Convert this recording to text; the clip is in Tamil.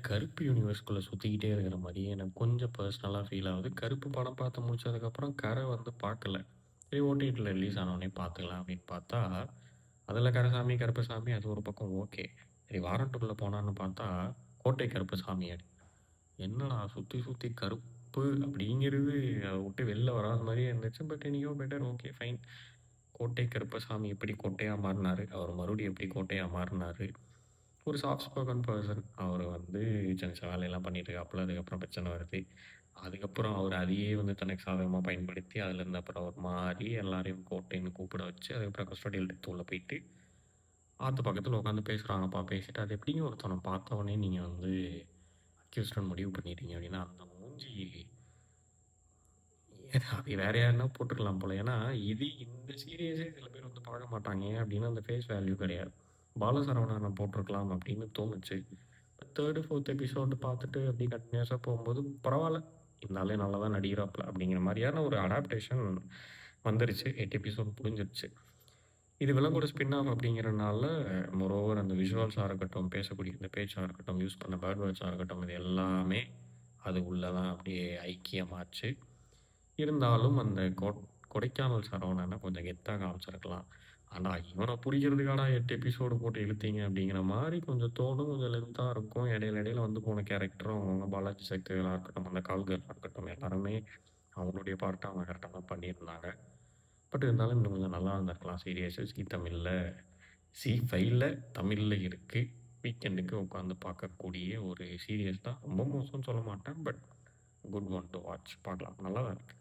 கருப்பு யூனிவர்ஸ்குள்ள சுத்திக்கிட்டே இருக்கிற மாரியே எனக்கு கொஞ்சம் பர்சனலா ஃபீல் ஆகுது. கருப்பு படம் பார்த்து முடிச்சதுக்கப்புறம் கரை வந்து பார்க்கல. சரி ஓடிடில ரிலீஸ் ஆனோனே பார்த்துக்கலாம் அப்படின்னு பார்த்தா, அதில கரைசாமி, கருப்பசாமி அது ஒரு பக்கம் ஓகே. சரி வாரண்ட்டுக்குள்ள போனான்னு பார்த்தா, கோட்டை கருப்பசாமி என்னடா சுத்தி சுத்தி கருப்பு அப்படிங்கிறது அத விட்டு வெளில வராத மாரியே இருந்துச்சு. But anyhow better okay fine. Kottai Karuppasamy எப்படி கோட்டையா மாறுனாரு? அவர் மறுபடியும் எப்படி கோட்டையா மாறுனாரு? ஒரு சாஃப்ட் ஸ்போக்கன் பெர்சன். அவரு வந்து சின்ன சின்ன வேலையெல்லாம் பண்ணிட்டு இருக்காப்புல. அதுக்கப்புறம் பிரச்சனை வருது. அதுக்கப்புறம் அவரு அதையே வந்து தனக்கு சாதகமா பயன்படுத்தி, அதுலேருந்து அப்புறம் ஒரு மாரி எல்லாரையும் கோட்டைன்னு கூப்பிட வச்சு, அதுக்கப்புறம் கஸ்டோடியல் டெத் உள்ள போயிட்டு, ஆத்து பக்கத்துல உட்காந்து பேசுறாங்கப்பா. பேசிட்டு, அது எப்படிங்க ஒருத்தன பார்த்தோனே நீங்க வந்து அக்யூஸ்டுன்னு முடிவு பண்ணிட்டீங்க அப்படின்னா, அந்த மூஞ்சி அது வேற யாருன்னா போட்டுருக்கலாம் போல. ஏன்னா, இந்த சீரியஸே சில பேர் வந்து பார்க்க மாட்டாங்க. ஏன் அப்படின்னா, அந்த ஃபேஸ் வேல்யூ கிடையாது. பாலசரவணன போட்டுருக்கலாம் அப்படின்னு தோணுச்சு. 3, 4த் எபிசோடு பார்த்துட்டு அப்படியே கன்டினியூஸா போகும்போது, பரவால்ல. இந்த ஆளே நல்லா தான் நடிக்கிறாப்ல அப்படிங்கிற மாரியான ஒரு அடாப்டேஷன் வந்துருச்சு. 8 எபிசோட் முடிஞ்சிருச்சு. இது விலங்கோட ஸ்பின் ஆஃப் அப்படிங்கிறனால, மோரோவர் அந்த விஷுவல்ஸா இருக்கட்டும், பேசக்கூடிய இந்த பேச்சா இருக்கட்டும், யூஸ் பண்ண பேட் வேர்ட்ஸா இருக்கட்டும், இது எல்லாமே அது உள்ள தான் அப்படியே ஐக்கியமாச்சு. இருந்தாலும் அந்த கொடைக்கானல் சரவணன கொஞ்சம் கெத்தா காமிச்சிருக்கலாம். ஆனா, இவன புடிக்கிறதுக்காடா 8 எபிசோடு போட்டு இழுத்தீங்க அப்படிங்கிற மாரி கொஞ்சம் தோணும். கொஞ்சம் லென்த்தா இருக்கும். இடையில இடையில வந்து போன கேரக்டரும் அவங்கவங்க பாலாஜி சக்திவேலா இருக்கட்டும், அந்த கால் கேர்ளா இருக்கட்டும், எல்லாருமே அவங்களுடைய பார்ட்ட அவங்க கரெக்ட்டா தான் பண்ணியிருந்தாங்க. பட் இருந்தாலும் இன்னும் கொஞ்சம் நல்லா இருந்திருக்கலாம் சீரியஸ். ஜீ தமிழ்ல ஜீ5ல தமிழ்ல இருக்கு. வீக்கெண்டுக்கு உட்காந்து பார்க்கக்கூடிய ஒரு சீரியஸ் தான். ரொம்ப மோசம்னு சொல்ல மாட்டேன். But good one to watch. பார்க்கலாம். நல்லா தான் இருக்கு.